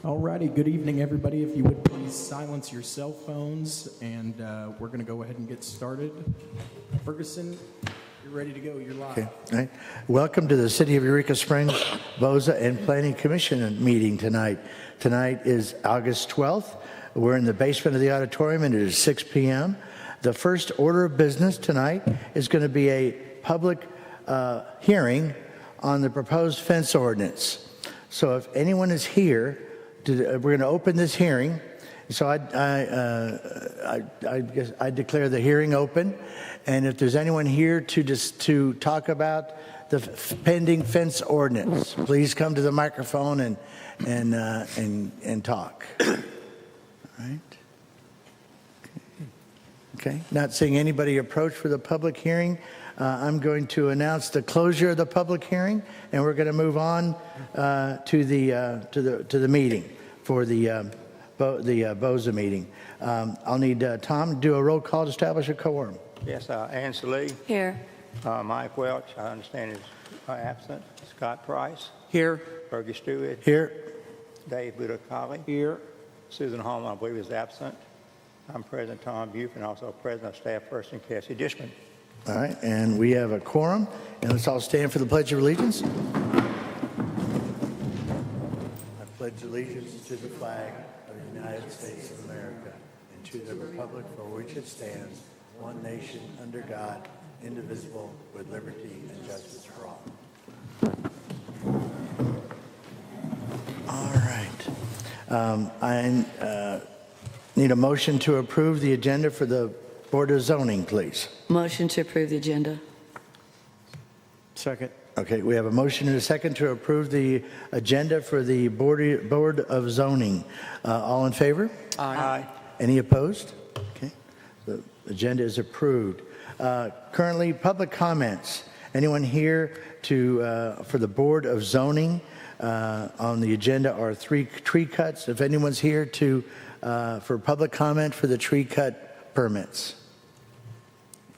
Alrighty, good evening, everybody. If you would please silence your cell phones, and we're going to go ahead and get started. Ferguson, you're ready to go. You're live. Okay. All right. Welcome to the City of Eureka Springs BOZA and Planning Commission meeting tonight. Tonight is August 12th. We're in the basement of the auditorium, and it is 6 p.m. The first order of business tonight is going to be a public hearing on the proposed fence ordinance. So if anyone is here, we're going to open this hearing. So I guess I declare the hearing open, and if there's anyone here to talk about the pending fence ordinance, please come to the microphone and talk. All right. Okay. Not seeing anybody approach for the public hearing, I'm going to announce the closure of the public hearing, and we're going to move on to the meeting for the BOZA meeting. I'll need Tom to do a roll call to establish a quorum. Yes, Ansley Lee. Here. Mike Welch, I understand is absent. Scott Price. Here. Fergie Stewart. Here. Dave Budakali. Here. Susan Holman, I believe, is absent. I'm President Tom Buford, and also President of Staff Person Cassie Dishman. All right, and we have a quorum, and let's all stand for the Pledge of Allegiance. I pledge allegiance to the flag of the United States of America and to the republic for which it stands, one nation under God, indivisible, with liberty and justice for all. All right. I need a motion to approve the agenda for the Board of Zoning, please. Motion to approve the agenda. Second. Okay, we have a motion and a second to approve the agenda for the Board of Zoning. All in favor? Aye. Any opposed? Okay, the agenda is approved. Currently, public comments. Anyone here for the Board of Zoning? On the agenda are 3 tree cuts. If anyone's here for public comment for the tree cut permits.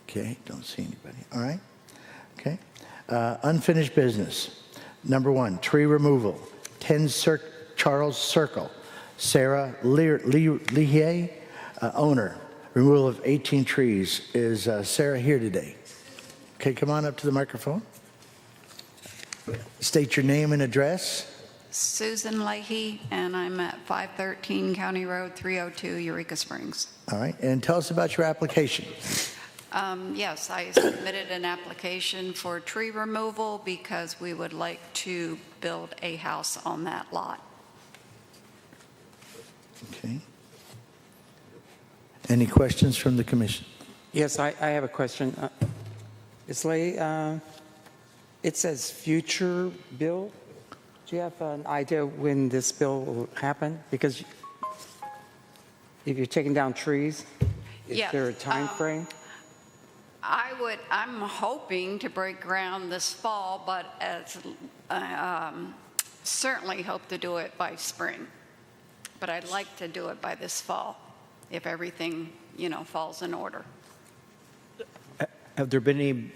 Okay, don't see anybody. All right. Okay. Unfinished business. Number 1, tree removal. 10 Charles Circle. Sarah Lehie, owner. Removal of 18 trees. Is Sarah here today? Okay, come on up to the microphone. State your name and address. Susan Leahy, and I'm at 513 County Road 302, Eureka Springs. All right, and tell us about your application. Yes, I submitted an application for tree removal because we would like to build a house on that lot. Okay. Any questions from the commission? Yes, I have a question. Ms. Lee, it says future bill. Do you have an idea when this bill will happen? Because if you're taking down trees, is Yes, there a time frame? I'm hoping to break ground this fall, but certainly hope to do it by spring. But I'd like to do it by this fall, if everything, falls in order. Have there been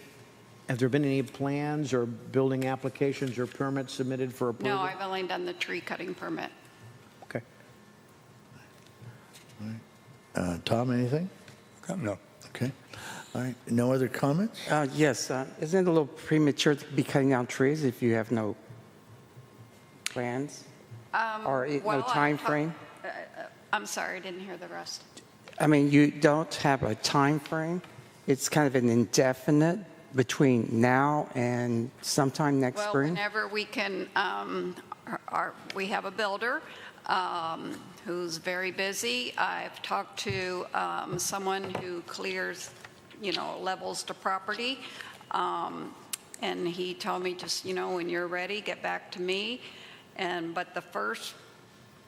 any plans or building applications or permits submitted for approval? No, I've only done the tree cutting permit. Okay. Tom, anything? No. Okay. All right. No other comments? Yes. Isn't it a little premature to be cutting down trees if you have no plans or no time frame? I'm sorry, I didn't hear the rest. I mean, you don't have a time frame. It's kind of an indefinite between now and sometime next Well, spring. whenever we can, we have a builder who's very busy. I've talked to someone who clears, levels to property, and he told me just, when you're ready, get back to me. But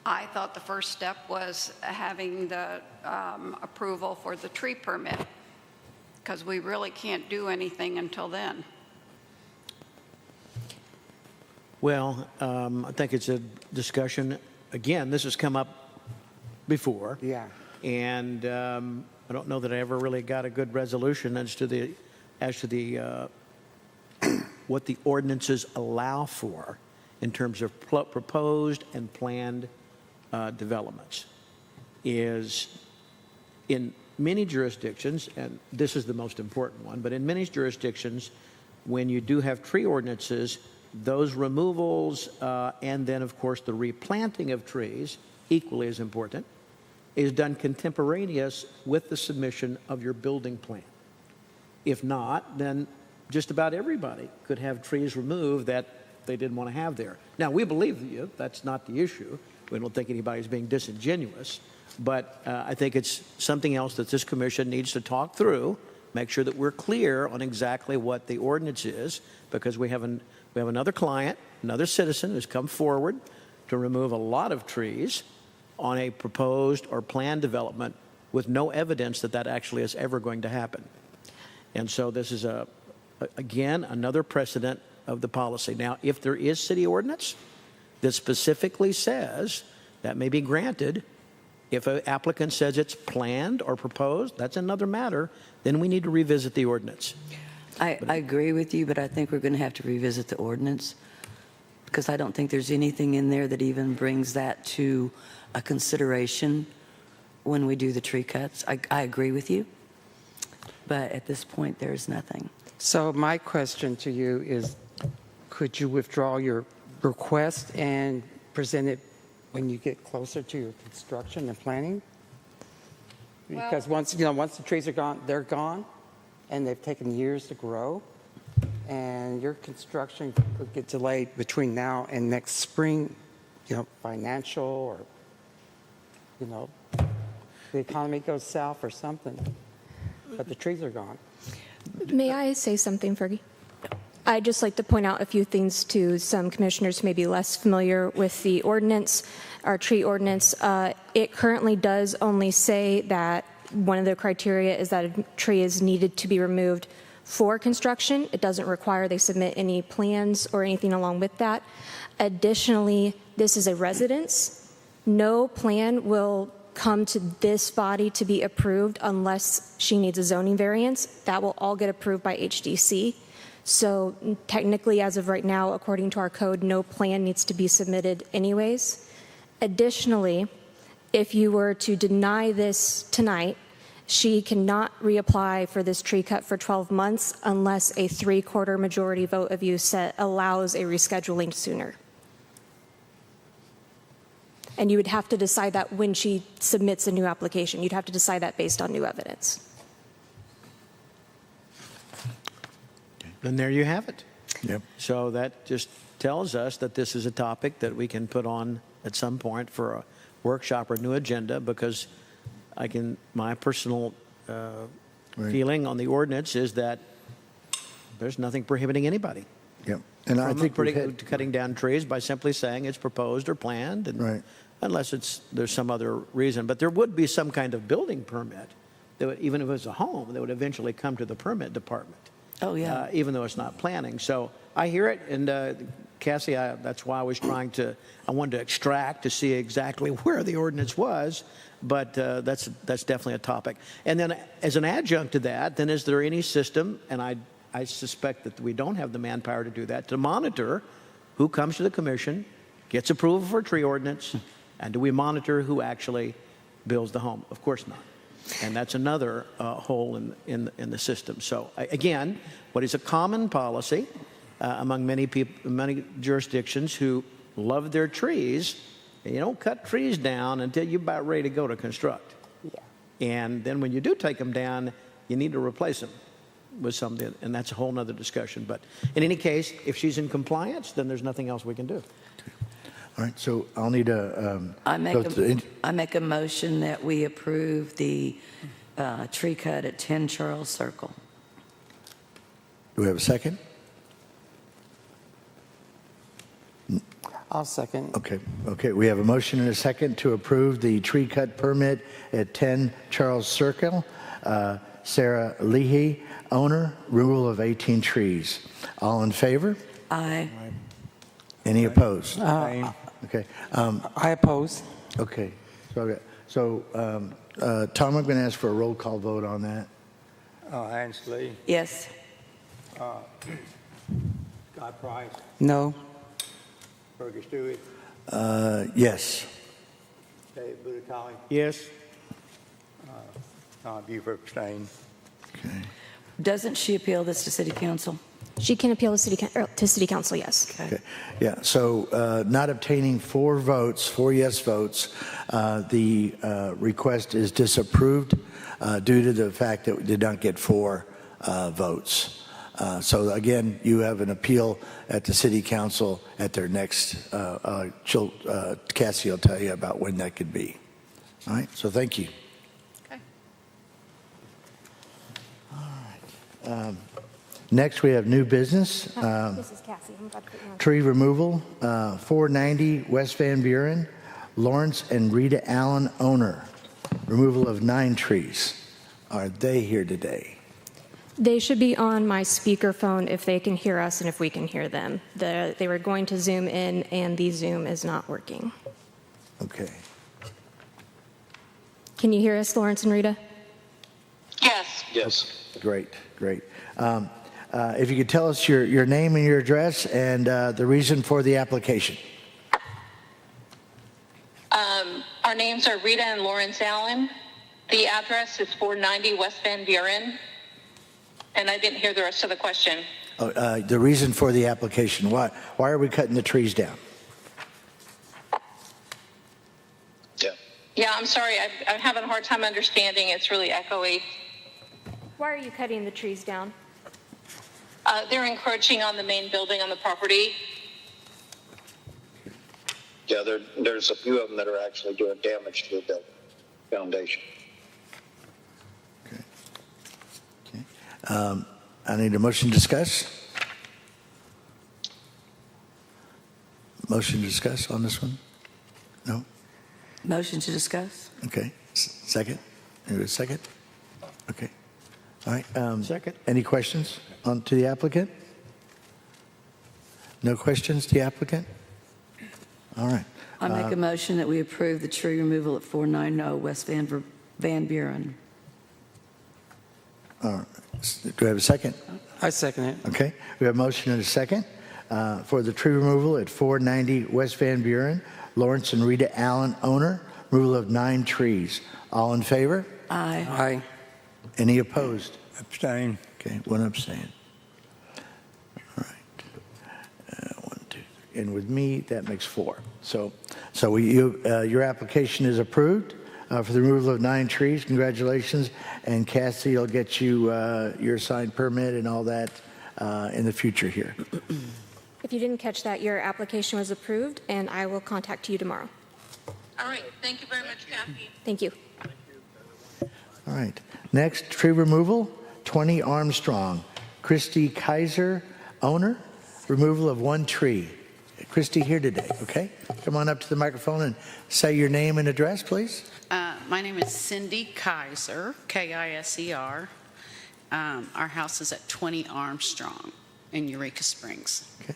I thought the first step was having the approval for the tree permit, because we really can't do anything until then. Well, I think it's a discussion. Again, this has come up before. Yeah. And I don't know that I ever really got a good resolution as to the what the ordinances allow for in terms of proposed and planned developments is in many jurisdictions, and this is the most important one, but in many jurisdictions, when you do have tree ordinances, those removals and then, of course, the replanting of trees, equally as important, is done contemporaneous with the submission of your building plan. If not, then just about everybody could have trees removed that they didn't want to have there. Now, we believe you. That's not the issue. We don't think anybody's being disingenuous. But I think it's something else that this commission needs to talk through, make sure that we're clear on exactly what the ordinance is, because we have another client, another citizen who's come forward to remove a lot of trees on a proposed or planned development with no evidence that that actually is ever going to happen. And so this is, again, another precedent of the policy. Now, if there is city ordinance that specifically says that may be granted, if an applicant says it's planned or proposed, that's another matter, then we need to revisit the ordinance. I agree with you, but I think we're going to have to revisit the ordinance because I don't think there's anything in there that even brings that to a consideration when we do the tree cuts. I agree with you, but at this point, there's nothing. So my question to you is, could you withdraw your request and present it when you get closer to your construction and planning? Because once the trees are gone, they're gone, and they've taken years to grow, and your construction could get delayed between now and next spring, financial or, the economy goes south or something, but the trees are gone. May I say something, Fergie? I'd just like to point out a few things to some commissioners who may be less familiar with the ordinance, our tree ordinance. It currently does only say that one of the criteria is that a tree is needed to be removed for construction. It doesn't require they submit any plans or anything along with that. Additionally, this is a residence. No plan will come to this body to be approved unless she needs a zoning variance. That will all get approved by HDC. So technically, as of right now, according to our code, no plan needs to be submitted anyways. Additionally, if you were to deny this tonight, she cannot reapply for this tree cut for 12 months unless a 3/4 majority vote of you allows a rescheduling sooner. And you would have to decide that when she submits a new application. You'd have to decide that based on new evidence. Then there you have it. Yep. So that just tells us that this is a topic that we can put on at some point for a workshop or new agenda, because my personal feeling on the ordinance is that there's nothing prohibiting anybody Yep. And I think cutting down trees by simply saying it's proposed or planned, and Right. unless there's some other reason. But there would be some kind of building permit that would, even if it was a home, that would eventually come to the permit department. Oh, yeah. Even though it's not planning. So I hear it, and Cassie, that's why I wanted to extract to see exactly where the ordinance was, but that's definitely a topic. And then as an adjunct to that, then is there any system, and I suspect that we don't have the manpower to do that, to monitor who comes to the commission, gets approval for a tree ordinance, and do we monitor who actually builds the home? Of course not. And that's another hole in the system. So again, what is a common policy among many people, many jurisdictions who love their trees, you don't cut trees down until you're about ready to go to construct. Yeah. And then when you do take them down, you need to replace them with something, and that's a whole nother discussion. But in any case, if she's in compliance, then there's nothing else we can do. All right, so I'll need a... I make a motion that we approve the tree cut at 10 Charles Circle. Do we have a second? I'll second. Okay. We have a motion and a second to approve the tree cut permit at 10 Charles Circle. Sarah Leahy, owner, removal of 18 trees. All in favor? Aye. Any opposed? Okay. I oppose. Okay. So, Tom, I'm going to ask for a roll call vote on that. Ansley, Yes. Scott Price, No. Fergie Stewart, Yes. Dave Budatali, Yes. Tom Buford abstained. Doesn't she appeal this to city council? She can appeal to city council, yes. Okay. Yeah, so not obtaining 4 votes, 4 yes votes, the request is disapproved due to the fact that we did not get 4 votes. So again, you have an appeal at the city council at their next, Cassie will tell you about when that could be. All right, so thank you. Okay. Next, we have new business. This is Cassie. I'm about to put you on. Tree removal, 490 West Van Buren, Lawrence and Rita Allen, owner. Removal of 9 trees. Are they here today? They should be on my speakerphone if they can hear us and if we can hear them. They were going to Zoom in, and the Zoom is not working. Okay. Can you hear us, Lawrence and Rita? Yes. Great, great. If you could tell us your name and your address and the reason for the application. Our names are Rita and Lawrence Allen. The address is 490 West Van Buren. And I didn't hear the rest of the question. The reason for the application. Why are we cutting the trees down? Yeah, I'm sorry. I'm having a hard time understanding. It's really echoey. Why are you cutting the trees down? They're encroaching on the main building on the property. Yeah, there's a few of them that are actually doing damage to the building foundation. Okay. I need a motion to discuss. Motion to discuss on this one? No? Motion to discuss? Okay. Second? Maybe a second? Okay. All right. Second. Any questions to the applicant? No questions to the applicant? All right. I make a motion that we approve the tree removal at 490 West Van Buren. All right. Do we have a second? I second it. Okay. We have a motion and a second for the tree removal at 490 West Van Buren. Lawrence and Rita Allen, owner. Removal of 9 trees. All in favor? Aye. Aye. Any opposed? Abstain. Okay, 1 abstain. All right. 1, 2, 3. And with me, that makes 4. So your application is approved for the removal of 9 trees. Congratulations. And Cassie will get you your signed permit and all that in the future here. If you didn't catch that, your application was approved, and I will contact you tomorrow. All right. Thank you very much, Kathy. Thank you. All right. Next, tree removal, 20 Armstrong. Christy Kaiser, owner. Removal of 1 tree. Christy here today, okay? Come on up to the microphone and say your name and address, please. My name is Cindy Kaiser, K-I-S-E-R. Our house is at 20 Armstrong in Eureka Springs. Okay.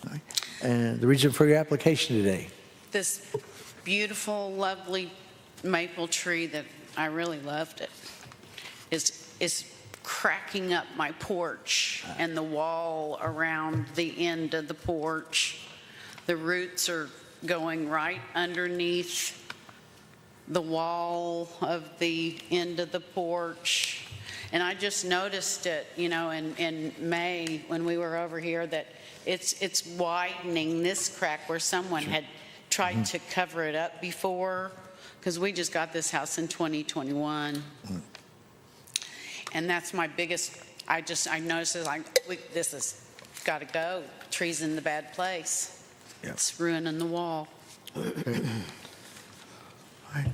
All right. And the reason for your application today? This beautiful, lovely maple tree that I really loved it is cracking up my porch and the wall around the end of the porch. The roots are going right underneath the wall of the end of the porch. And I just noticed it, in May when we were over here, that it's widening this crack where someone had tried to cover it up before, because we just got this house in 2021. And that's my biggest, I noticed this has got to go. Tree's in the bad place. Yep. It's ruining the wall. All right.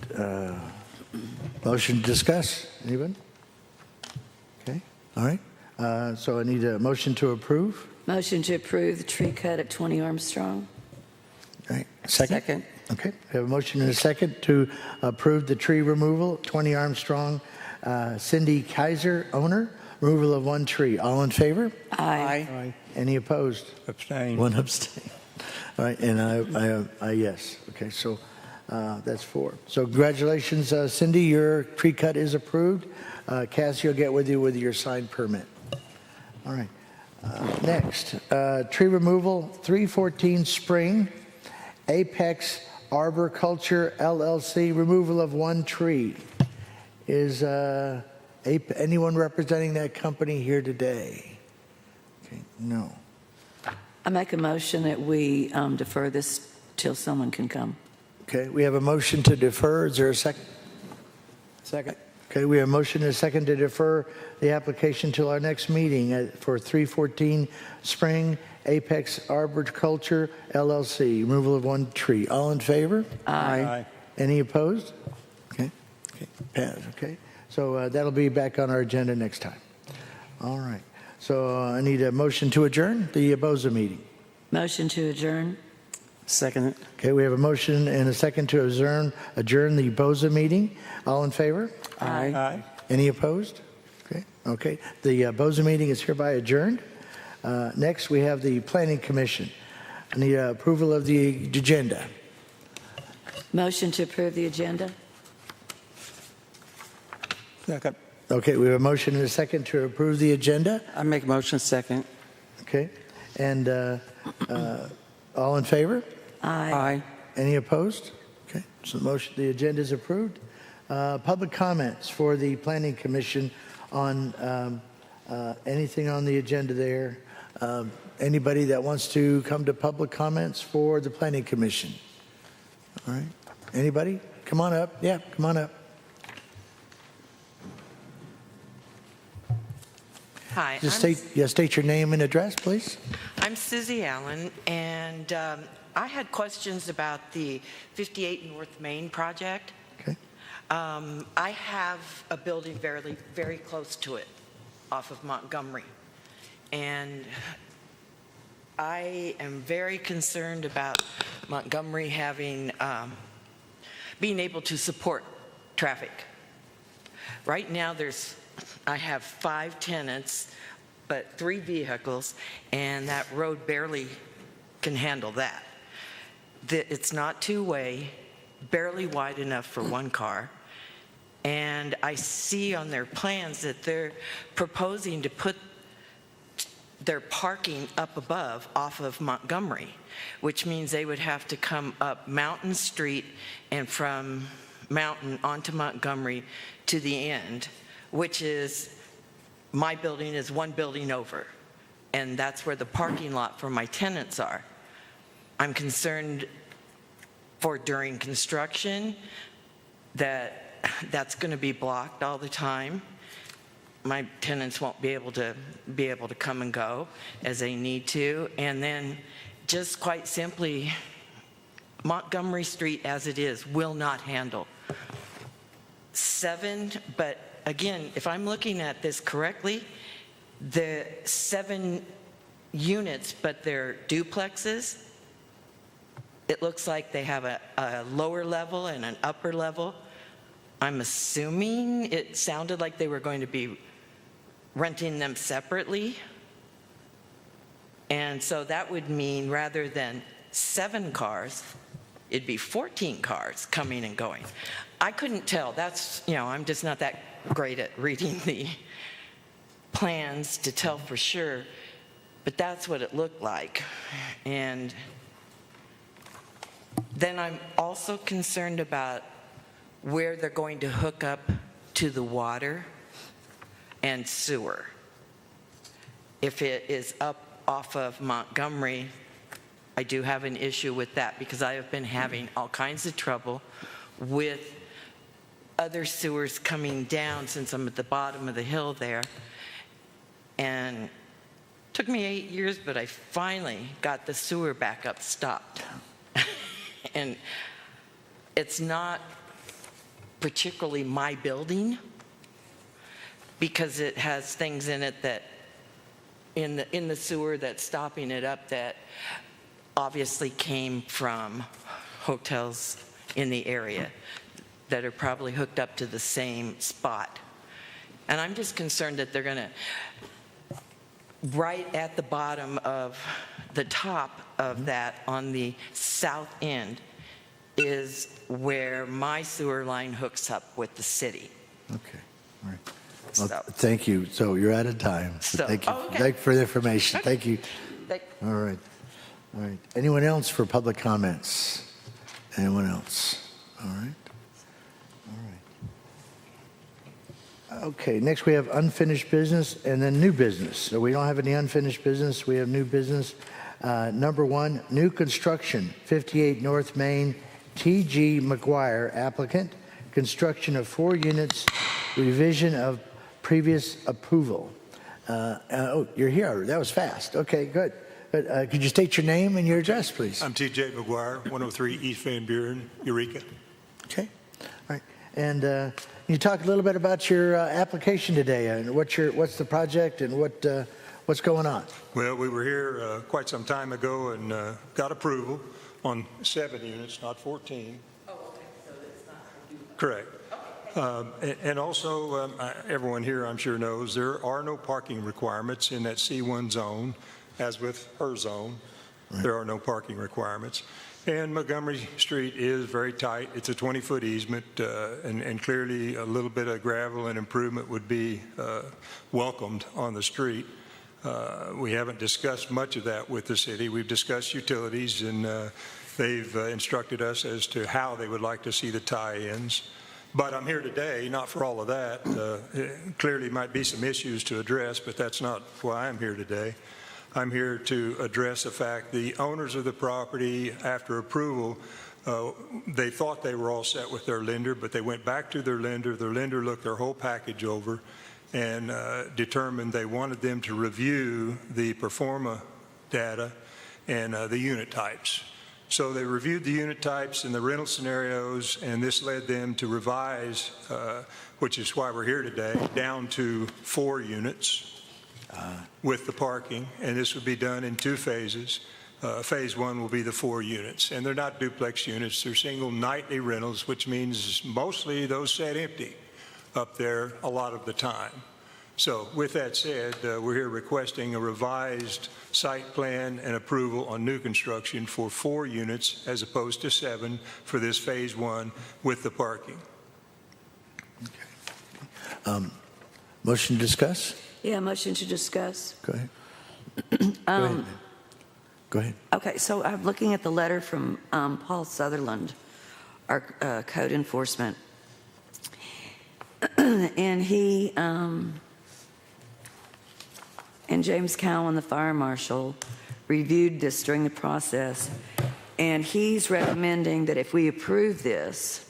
Motion to discuss. Anyone? Okay. All right. So I need a motion to approve. Motion to approve the tree cut at 20 Armstrong. All right. Second? Second. Okay. We have a motion and a second to approve the tree removal, 20 Armstrong. Cindy Kaiser, owner. Removal of 1 tree. All in favor? Aye. Any opposed? Abstain. 1 abstain. All right. And I yes. Okay. So that's 4. So congratulations, Cindy. Your tree cut is approved. Cassie will get with you with your signed permit. All right. Next, tree removal, 314 Spring, Apex Arboriculture LLC, removal of one tree. Is anyone representing that company here today? Okay, no. I make a motion that we defer this till someone can come. Okay, we have a motion to defer. Is there a second? Second. Okay, we have a motion and a second to defer the application till our next meeting for 314 Spring Apex Arboriculture LLC, removal of one tree. All in favor? Aye. Any opposed? Okay, pass, okay. So that'll be back on our agenda next time. All right. So I need a motion to adjourn the BOZA meeting. Motion to adjourn. Second. Okay, we have a motion and a second to adjourn the BOZA meeting. All in favor? Aye. Aye. Any opposed? Okay. The BOZA meeting is hereby adjourned. Next, we have the Planning Commission. I need approval of the agenda. Motion to approve the agenda. Second. Okay, we have a motion and a second to approve the agenda. I make a motion second. Okay, and all in favor? Aye. Any opposed? Okay, so the agenda is approved. Public comments for the Planning Commission on anything on the agenda there. Anybody that wants to come to public comments for the Planning Commission? All right, anybody? Come on up. Yeah, come on up. Hi, Just state your name and address, please. I'm Susie Allen, and I had questions about the 58 North Main project. Okay. I have a building very, very close to it off of Montgomery, and I am very concerned about Montgomery having, being able to support traffic. Right now, I have 5 tenants, but 3 vehicles, and that road barely can handle that. It's not two-way, barely wide enough for 1 car. And I see on their plans that they're proposing to put their parking up above off of Montgomery, which means they would have to come up Mountain Street and from Mountain onto Montgomery to the end, which is, my building is 1 building over, and that's where the parking lot for my tenants are. I'm concerned for during construction that's going to be blocked all the time. My tenants won't be able to come and go as they need to. And then just quite simply, Montgomery Street as it is will not handle 7, but again, if I'm looking at this correctly, the 7 units, but they're duplexes, it looks like they have a lower level and an upper level. I'm assuming it sounded like they were going to be renting them separately. And so that would mean rather than 7 cars, it'd be 14 cars coming and going. I couldn't tell. That's, I'm just not that great at reading the plans to tell for sure, but that's what it looked like. And then I'm also concerned about where they're going to hook up to the water and sewer. If it is up off of Montgomery, I do have an issue with that because I have been having all kinds of trouble with other sewers coming down since I'm at the bottom of the hill there. And it took me 8 years, but I finally got the sewer backup stopped. And it's not particularly my building because it has things in it that in the sewer that's stopping it up that obviously came from hotels in the area that are probably hooked up to the same spot. And I'm just concerned that they're going to, right at the bottom of the top of that on the south end is where my sewer line hooks up with the city. Okay, all right. Well, thank you. So you're out of time. Thank you. Okay. Thank you for the information. Thank you. Thank- All right. Anyone else for public comments? Anyone else? All right. Okay, next we have unfinished business and then new business. So we don't have any unfinished business. We have new business. Number one, new construction, 58 North Main, T.G. McGuire, applicant, construction of 4 units, revision of previous approval. Oh, you're here. That was fast. Okay, good. Could you state your name and your address, please? I'm T.J. McGuire, 103 East Van Buren, Eureka. Okay. All right. And can you talk a little bit about your application today and what's the project and what's going on? Well, we were here quite some time ago and got approval on 7 units, not 14. Oh, okay, so it's not. Correct. And also, everyone here, I'm sure, knows there are no parking requirements in that C1 zone, as with her zone. Right. There are no parking requirements. And Montgomery Street is very tight. It's a 20-foot easement, and clearly a little bit of gravel and improvement would be welcomed on the street. We haven't discussed much of that with the city. We've discussed utilities, and they've instructed us as to how they would like to see the tie-ins. But I'm here today, not for all of that. Clearly might be some issues to address, but that's not why I'm here today. I'm here to address the fact the owners of the property, after approval, they thought they were all set with their lender, but they went back to their lender. Their lender looked their whole package over and determined they wanted them to review the performa data and the unit types. So they reviewed the unit types and the rental scenarios, and this led them to revise, which is why we're here today, down to 4 units with the parking, and this would be done in 2 phases. Phase 1 will be the 4 units, and they're not duplex units. They're single nightly rentals, which means mostly those sat empty up there a lot of the time. So with that said, we're here requesting a revised site plan and approval on new construction for 4 units as opposed to 7 for this phase 1 with the parking. Okay. Motion to discuss? Yeah, motion to discuss. Go ahead. Go ahead. Okay, so I'm looking at the letter from Paul Sutherland, our code enforcement. And he and James Cowan, the fire marshal, reviewed this during the process, and he's recommending that if we approve this,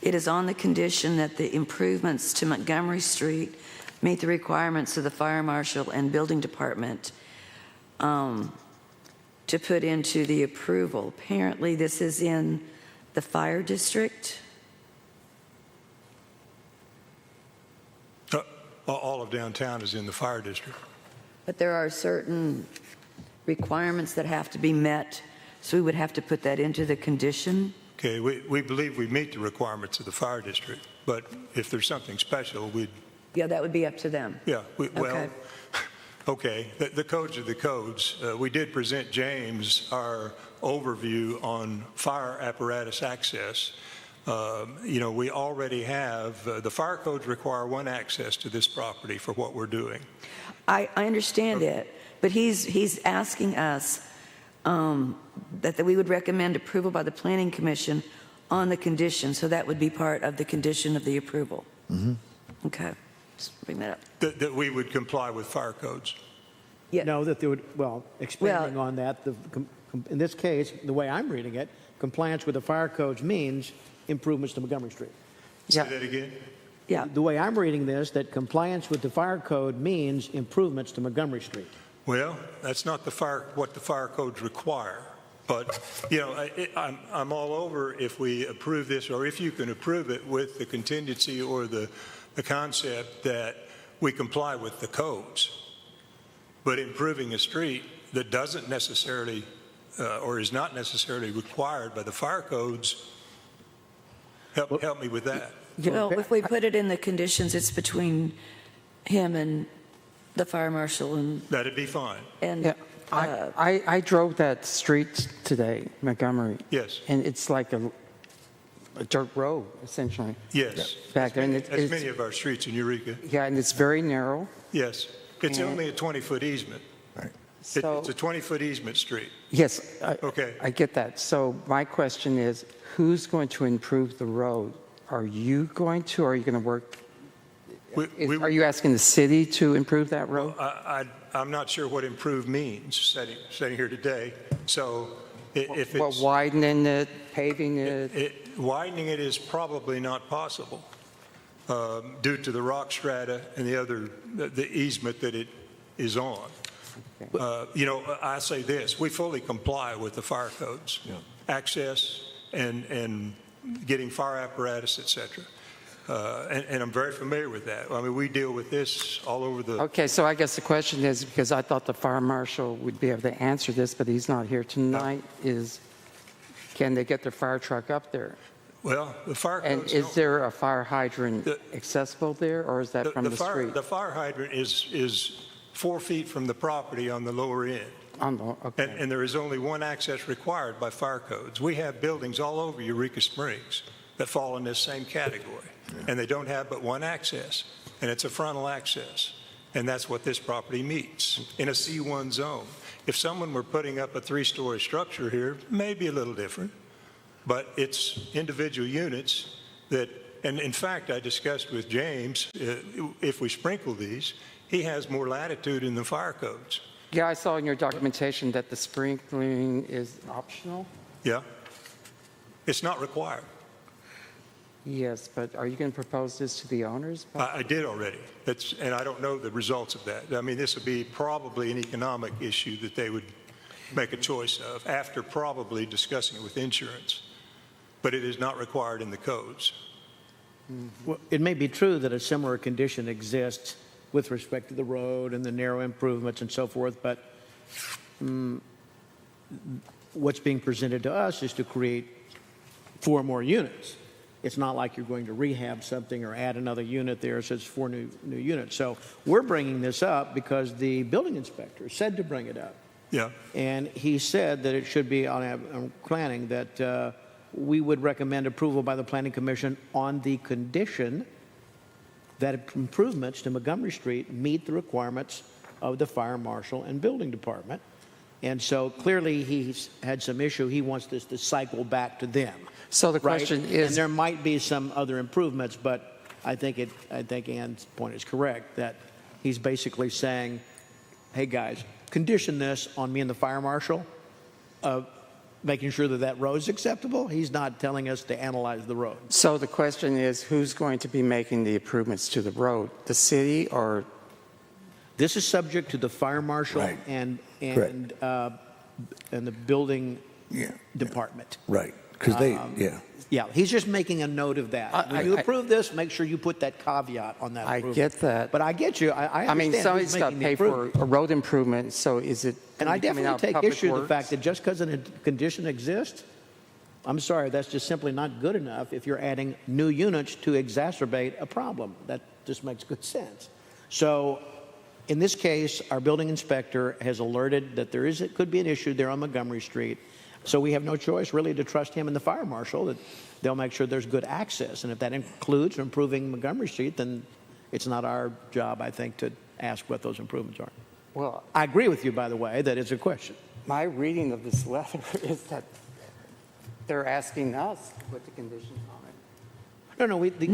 it is on the condition that the improvements to Montgomery Street meet the requirements of the fire marshal and building department to put into the approval. Apparently, this is in the fire district. All of downtown is in the fire district. But there are certain requirements that have to be met, so we would have to put that into the condition. Okay, we believe we meet the requirements of the fire district, but if there's something special, we'd... Yeah, that would be up to them. Yeah, okay. The codes are the codes. We did present James our overview on fire apparatus access. We already have, the fire codes require 1 access to this property for what we're doing. I understand it, but he's asking us that we would recommend approval by the Planning Commission on the condition, so that would be part of the condition of the approval. Mm-hmm. Okay, just bring that up. That we would comply with fire codes. Yeah. No, that they would, expanding on that, in this case, the way I'm reading it, compliance with the fire codes means improvements to Montgomery Street. Say that again? Yeah. The way I'm reading this, that compliance with the fire code means improvements to Montgomery Street. Well, that's not what the fire codes require. But, I'm all over if we approve this, or if you can approve it with the contingency or the concept that we comply with the codes. But improving a street that doesn't necessarily or is not necessarily required by the fire codes, help me with that. Well, if we put it in the conditions, it's between him and the fire marshal and... That'd be fine. And Yeah. I drove that street today, Montgomery. Yes. And it's like a dirt road, essentially. Yes. Back there. And As many of our streets in Eureka. Yeah, and it's very narrow. Yes. It's only a 20-foot easement. Right. So, It's a 20-foot easement street. yes, Okay. I get that. So my question is, who's going to improve the road? Are you going to, or are you going to work? Are you asking the city to improve that road? I'm not sure what improve means, sitting here today. So if Well, it's... widening it, paving it? Widening it is probably not possible due to the rock strata and the easement that it is on. I say this, we fully comply with the fire codes, access and getting fire apparatus, et cetera. And I'm very familiar with that. I mean, we deal with this all over the... Okay, so I guess the question is, because I thought the fire marshal would be able to answer this, but he's not here tonight, is can they get their fire truck up there? Well, the fire codes... And is there a fire hydrant accessible there, or is that from the street? The fire hydrant is 4 feet from the property on the lower end. Okay. And there is only one access required by fire codes. We have buildings all over Eureka Springs that fall in this same category, and they don't have but one access, and it's a frontal access, and that's what this property meets in a C1 zone. If someone were putting up a 3-story structure here, maybe a little different, but it's individual units that, and in fact, I discussed with James, if we sprinkle these, he has more latitude in the fire codes. Yeah, I saw in your documentation that the sprinkling is optional. Yeah. It's not required. Yes, but are you going to propose this to the owners? I did already. And I don't know the results of that. I mean, this would be probably an economic issue that they would make a choice of after probably discussing it with insurance. But it is not required in the codes. Well, it may be true that a similar condition exists with respect to the road and the narrow improvements and so forth, but what's being presented to us is to create 4 more units. It's not like you're going to rehab something or add another unit there, so it's 4 new units. So we're bringing this up because the building inspector said to bring it up. Yeah. And he said that it should be on planning, that we would recommend approval by the Planning Commission on the condition that improvements to Montgomery Street meet the requirements of the fire marshal and building department. And so clearly he's had some issue. He wants this to cycle back to them. So the question is... And there might be some other improvements, but I think Ann's point is correct, that he's basically saying, hey guys, condition this on me and the fire marshal, making sure that that road's acceptable. He's not telling us to analyze the road. So the question is, who's going to be making the improvements to the road? The city or? This is subject to the fire marshal and the building department. Right, because they, Yeah, he's just making a note of that. When you approve this, make sure you put that caveat on that approval. I get that. But I get you. I understand. mean, somebody's got to pay for a road improvement, so is it? And I coming out definitely take Public issue with the Works? fact that just because a condition exists, I'm sorry, that's just simply not good enough if you're adding new units to exacerbate a problem. That just makes good sense. So in this case, our building inspector has alerted that it could be an issue there on Montgomery Street. So we have no choice really to trust him and the fire marshal that they'll make sure there's good access. And if that includes improving Montgomery Street, then it's not our job, I think, to ask what those improvements are. Well, I agree with you, by the way, that it's a question. my reading of this letter is that they're asking us to put the conditions on it.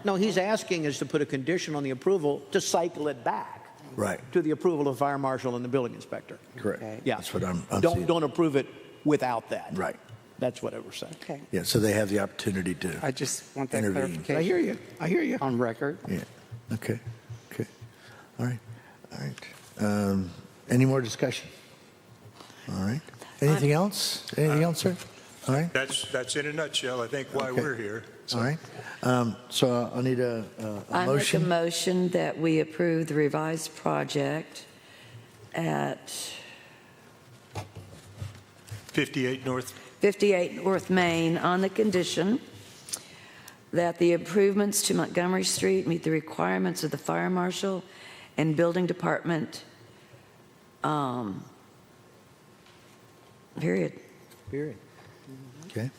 No, he's asking us to put a condition on the approval to cycle it back. Right. To the approval of the fire marshal and the building inspector. Correct. Okay. Yeah. That's what I'm seeing. Don't approve it without that. Right. That's what I was saying. Okay. Yeah, so they have the opportunity to I just want that intervene. clarification. I hear you. On record. Yeah, okay. All right. Any more discussion? All right. Anything else? Anything else, sir? All right. That's in a nutshell, I think, why Okay. we're here. So. All right. So I'll need a I make a motion. motion that we approve the revised project at 58 North. 58 North Main on the condition that the improvements to Montgomery Street meet the requirements of the fire marshal and building department, period. Okay.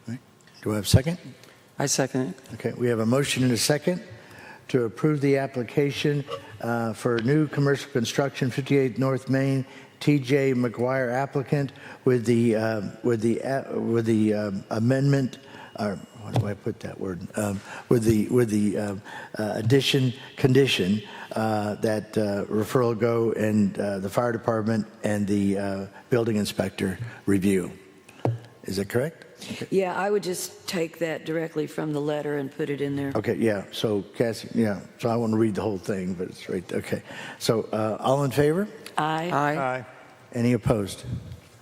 All right. Do I have a second? I second it. Okay, we have a motion and a second to approve the application for new commercial construction, 58 North Main, T.J. McGuire applicant with the amendment, or what do I put that word? With the condition that referral go and the fire department and the building inspector review. Is that correct? Okay. Yeah, I would just take that directly from the letter and put it in there. Okay, yeah. So Cassie, yeah. So I want to read the whole thing, but it's right. Okay. So all in favor? Aye. Aye. Any opposed?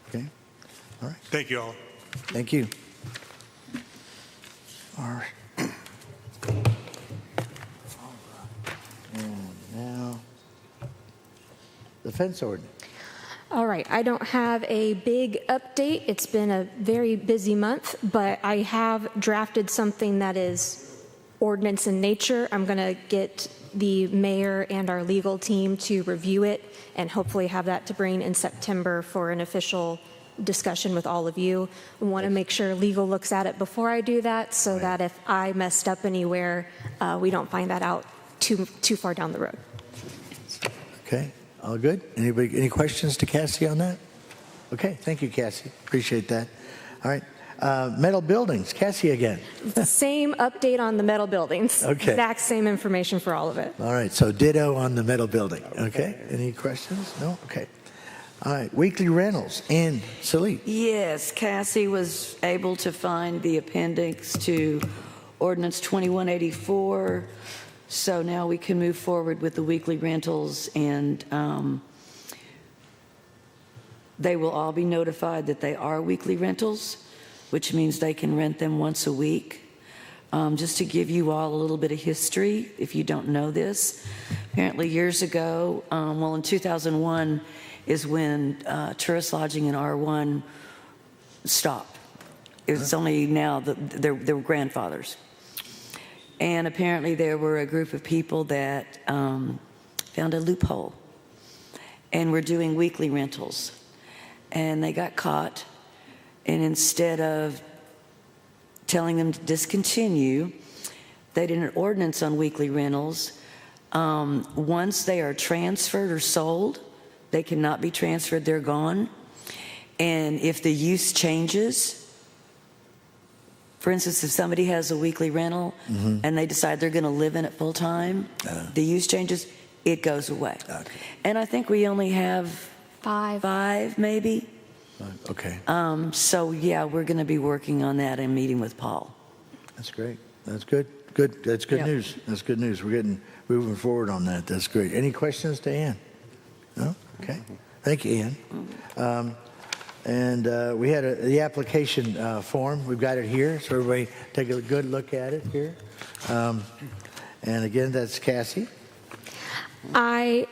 Okay. All right. Thank you all. Thank you. All right. And now, the fence ordinance. All right, I don't have a big update. It's been a very busy month, but I have drafted something that is ordinance in nature. I'm going to get the mayor and our legal team to review it and hopefully have that to bring in September for an official discussion with all of you. I want to make sure legal looks at it before I do that so that if I messed up anywhere, we don't find that out too far down the road. Okay. All good? Anybody, any questions to Cassie on that? Okay, thank you, Cassie. Appreciate that. All right. Metal buildings, Cassie again. Same update on the metal buildings. Okay. Exact same information for all of it. All right, so ditto on the metal building. Okay. Any questions? No? Okay. All right, weekly rentals. Ann Salit. Yes, Cassie was able to find the appendix to Ordinance 2184. So now we can move forward with the weekly rentals, and they will all be notified that they are weekly rentals, which means they can rent them once a week. Just to give you all a little bit of history, if you don't know this, apparently years ago, in 2001 is when tourist lodging in R1 stopped. It's only now that they're grandfathers. And apparently there were a group of people that found a loophole and were doing weekly rentals. And they got caught, and instead of telling them to discontinue, they did an ordinance on weekly rentals. Once they are transferred or sold, they cannot be transferred, they're gone. And if the use changes, for instance, if somebody has a weekly rental and they decide they're going to live in it full time, the use changes, it goes away. Okay. And I think we only have five maybe. Okay. So yeah, we're going to be working on that and meeting with Paul. That's great. That's good. Good. That's good news. That's good news. We're moving forward on that. That's great. Any questions to Ann? No? Okay. Thank you, Ann. And we had the application form. We've got it here, so everybody take a good look at it here. And again, that's Cassie. I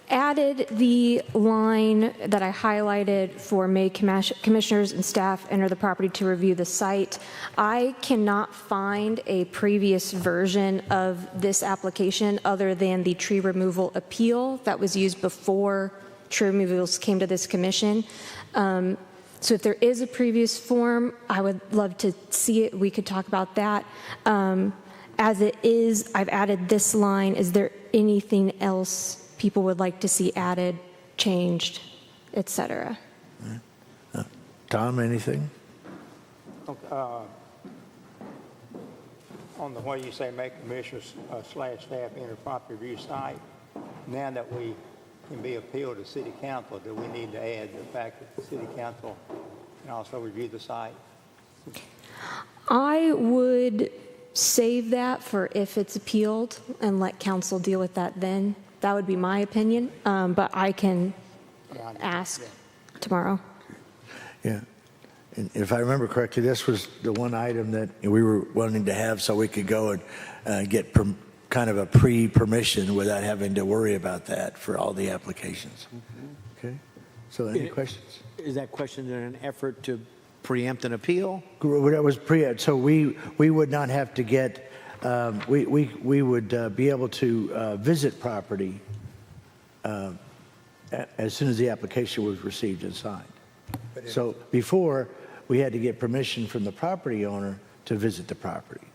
added the line that I highlighted for May commissioners and staff enter the property to review the site. I cannot find a previous version of this application other than the tree removal appeal that was used before tree removals came to this commission. So if there is a previous form, I would love to see it. We could talk about that. As it is, I've added this line. Is there anything else people would like to see added, changed, etc.? Tom, anything? On the way you say make commissioners / staff enter property review site, now that we can be appealed to city council, do we need to add the fact that the city council can also review the site? I would save that for if it's appealed and let council deal with that then. That would be my opinion, but I can ask tomorrow. Yeah. And if I remember correctly, this was the one item that we were wanting to have so we could go and get kind of a pre-permission without having to worry about that for all the applications. Okay. So any questions? Is that question in an effort to preempt an appeal? That was so we would not have to get, we would be able to visit property as soon as the application was received and signed. So before, we had to get permission from the property owner to visit the property.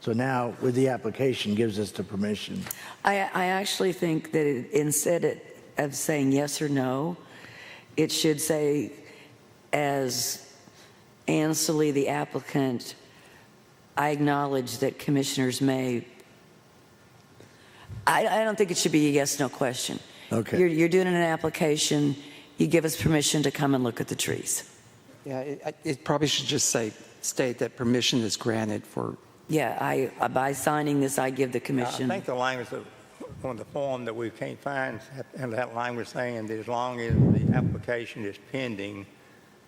So now, with the application, gives us the permission. I actually think that instead of saying yes or no, it should say, as Ansley, the applicant, I acknowledge that commissioners may. I don't think it should be a yes/no question. Okay. You're doing an application. You give us permission to come and look at the trees. Yeah, it probably should just state that permission is granted for. Yeah, by signing this, I give the commission. I think the language on the form that we can't find, and that language saying that as long as the application is pending,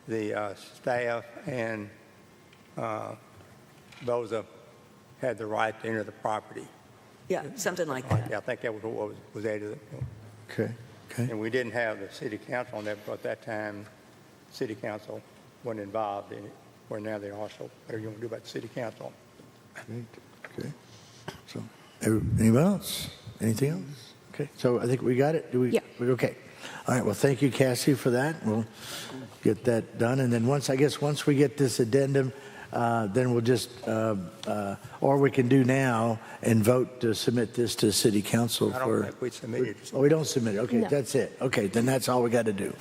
the staff and those that had the right to enter the property. Yeah, something like that. I think that was what was added. Okay. Okay. And we didn't have the city council on that, but at that time, city council wasn't involved in it, where now they are. So whatever you want to do about the city council. Okay. So, anyone else? Anything else? Okay. So I think we got it. Yeah. Okay. All right. Well, thank you, Cassie, for that. We'll get that done, and then once we get this addendum, then we'll just, or we can do now and vote to submit this to city council I don't think we submitted. Oh, we don't submit it. Okay, No. that's it. Okay, then that's all we got to do.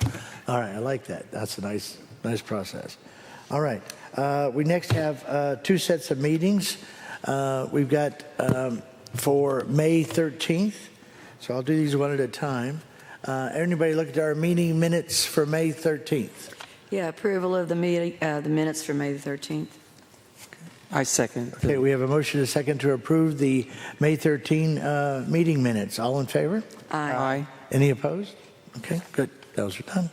All right, I like that. That's a nice process. All right, we next have 2 sets of meetings. We've got for May 13th, so I'll do these one at a time. Everybody look at our meeting minutes for May 13th. Yeah, approval of the meeting, the minutes for May the 13th. I second. Okay, we have a motion and a second to approve the May 13 meeting minutes. All in favor? Aye. Any opposed? Okay, good. Those are done.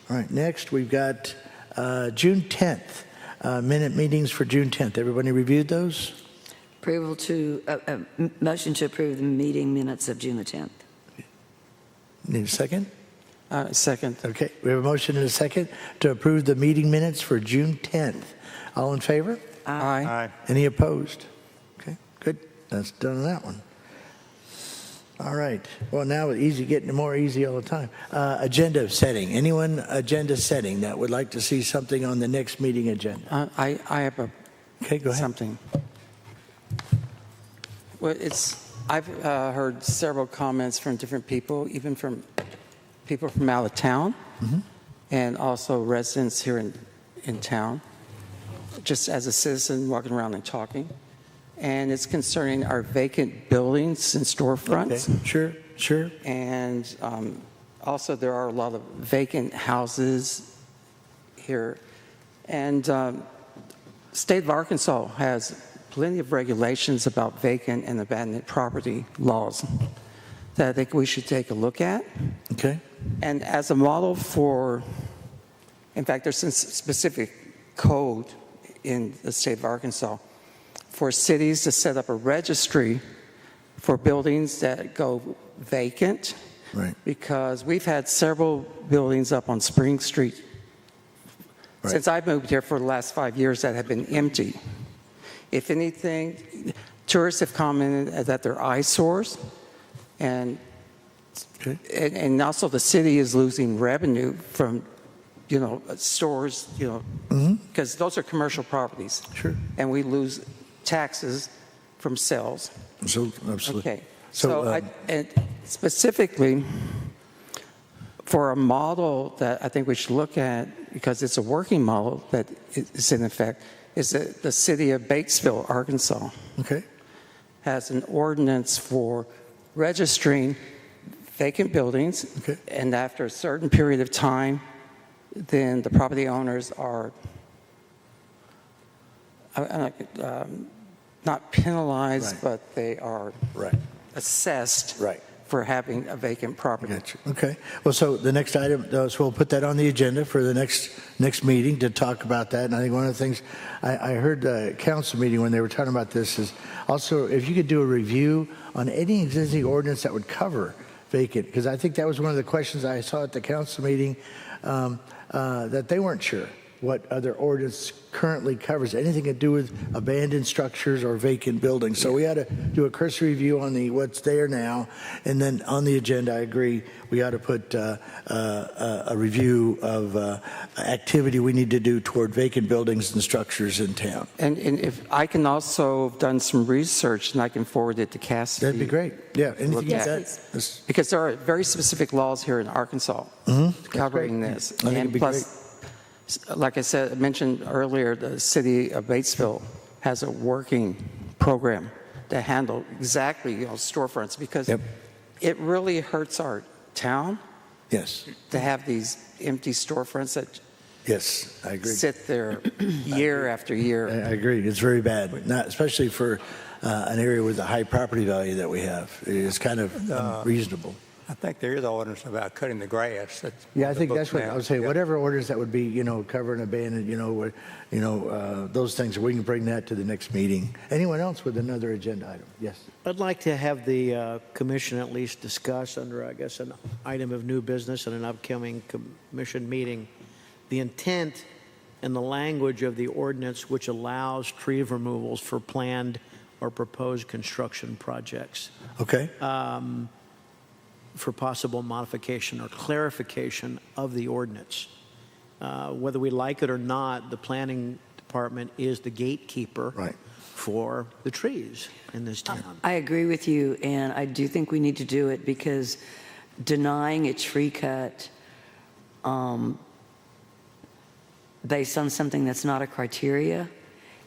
All right, next we've got June 10th, minute meetings for June 10th. Everybody reviewed those? Approval to, motion to approve the meeting minutes of June the 10th. Need a second? Second. Okay, we have a motion and a second to approve the meeting minutes for June 10th. All in favor? Aye. Any opposed? Okay, good. That's done on that one. All right. Well, now it's easy, getting more easy all the time. Agenda setting. Anyone agenda setting that would like to see something on the next meeting agenda? I have a Okay, go ahead. something. Well, I've heard several comments from different people, even from people from out of town, and also residents here in town, just as a citizen walking around and talking. And it's concerning our vacant buildings and storefronts. Okay, sure. And also there are a lot of vacant houses here. And state of Arkansas has plenty of regulations about vacant and abandoned property laws that I think we should take a look at. Okay. And as a model for, in fact, there's some specific code in the state of Arkansas for cities to set up a registry for buildings that go vacant. Right. Because we've had several buildings up on Spring Street since I've moved here for the last 5 years that have been empty. If anything, tourists have commented that they're eyesores, and and also the city is losing revenue from, stores, because those are commercial properties. Sure. And we lose taxes from sales. So, absolutely. Okay. So, and specifically for a model that I think we should look at, because it's a working model that is in effect, is that the city of Batesville, Arkansas, Okay. has an ordinance for registering vacant buildings. Okay. And after a certain period of time, then the property owners are not penalized, Right. but they are Right. assessed Right. for having a vacant property. Gotcha. Okay. Well, so the next item, so we'll put that on the agenda for the next meeting to talk about that. And I think one of the things I heard the council meeting when they were talking about this is also if you could do a review on any existing ordinance that would cover vacant, because I think that was one of the questions I saw at the council meeting that they weren't sure. what other ordinance currently covers, anything to do with abandoned structures or vacant buildings. So we ought to do a cursory review on what's there now, and then on the agenda, I agree, we ought to put a review of activity we need to do toward vacant buildings and structures in town. And if I can also have done some research and I can forward it to Cassidy. That'd be great. Yeah, anything Yes, like please. that. Because there are very specific laws here in Arkansas covering this. I think it'd And be plus, like I said, mentioned earlier, the city of Batesville has a working program to handle exactly storefronts, because it really hurts our town Yes. to have these empty storefronts that Yes, I agree. sit there year after year. I agree. It's very bad, not especially for an area with the high property value that we have. It's kind of unreasonable. I think there is an ordinance about cutting the grass. That's Yeah, I on the think books that's what now. I would say. Yeah. Whatever orders that would be, cover and abandon, those things. We can bring that to the next meeting. Anyone else with another agenda item? Yes. I'd like to have the commission at least discuss under, I guess, an item of new business in an upcoming commission meeting, the intent and the language of the ordinance which allows tree removals for planned or proposed construction projects Okay. for possible modification or clarification of the ordinance. Whether we like it or not, the planning department is the gatekeeper for the trees in this town. I agree with you, and I do think we need to do it, because denying a tree cut based on something that's not a criteria,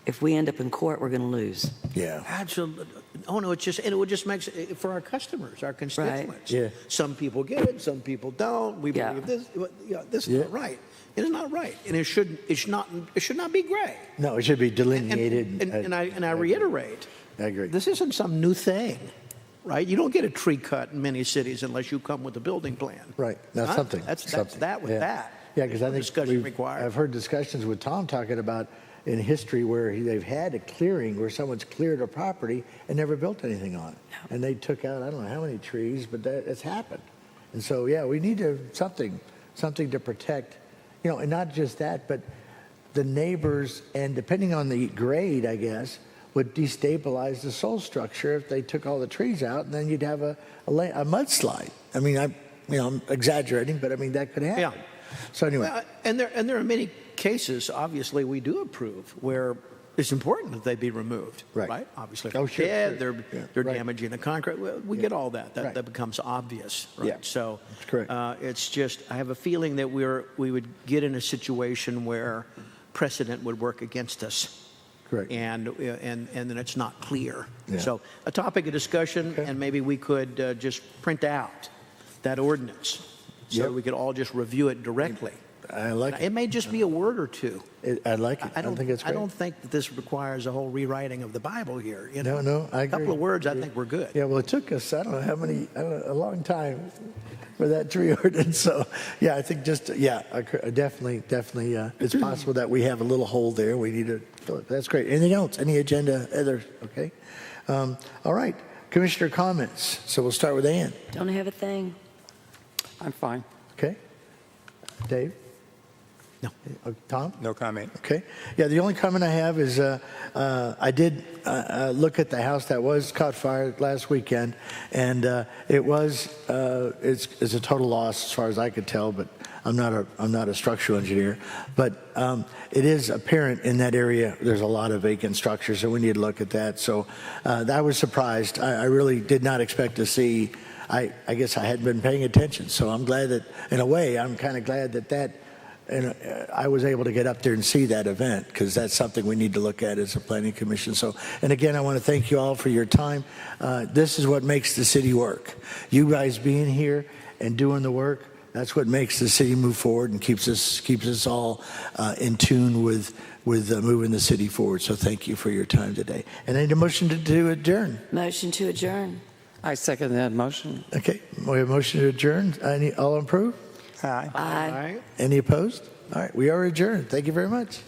if we end up in court, we're going to lose. Yeah. Absolutely. Oh, no, it would just make, for our customers, our constituents. Yeah. Some people get it, some people don't. We believe this. This is not right. It is not right. And it should not be gray. No, it should be delineated. And I reiterate, I agree. this isn't some new thing, right? You don't get a tree cut in many cities unless you come with a building plan. Right. That's Huh? something. That's something. that with Yeah. that. Yeah, because I think discussion required. I've heard discussions with Tom talking about in history where they've had a clearing where someone's cleared a property and never built anything on it. And they took out, I don't know how many trees, but it's happened. And so, yeah, we need something to protect, and not just that, but the neighbors, and depending on the grade, I guess, would destabilize the soil structure if they took all the trees out, and then you'd have a mudslide. I mean, I'm exaggerating, but I mean, that could happen. Yeah. So anyway. And there are many cases, obviously, we do approve where it's important that they be removed. Right. Obviously, if Oh, they're sure, dead, sure. they're Right. damaging the concrete. We get all that. Right. That becomes obvious. Right. Yeah. So That's correct. it's just, I have a feeling that we would get in a situation where precedent would work against us. Correct. And then it's not clear. Yeah. So a topic of discussion, and maybe we could just print out that ordinance so Yep. that we could all just review it directly. I like it. It may just be a word or two. I like it. I think it's great. I don't think that this requires a whole rewriting of the Bible here. No, I agree. A couple of words, I think we're good. Yeah, well, it took us, I don't know, a long time for that tree ordinance. So, yeah, I think definitely, it's possible that we have a little hole there. We need to fill it. That's great. Anything else? Any agenda? Other? Okay. All right. Commissioner comments. So we'll start with Ann. Don't have a thing. I'm fine. Okay. Dave? No. Tom? No comment. Okay. Yeah, the only comment I have is I did look at the house that was caught fire last weekend, and it's a total loss as far as I could tell, but I'm not a structural engineer. But it is apparent in that area there's a lot of vacant structures, and we need to look at that. So I was surprised. I really did not expect to see. I guess I hadn't been paying attention, so I'm glad that, in a way, I'm kind of glad that and I was able to get up there and see that event, because that's something we need to look at as a planning commission. So, and again, I want to thank you all for your time. This is what makes the city work. You guys being here and doing the work, that's what makes the city move forward and keeps us all in tune with moving the city forward. So thank you for your time today. And I need a motion to adjourn. Motion to adjourn. I second that motion. Okay, we have a motion to adjourn. All approve? Aye. Aye. Any opposed? All right, we are adjourned. Thank you very much.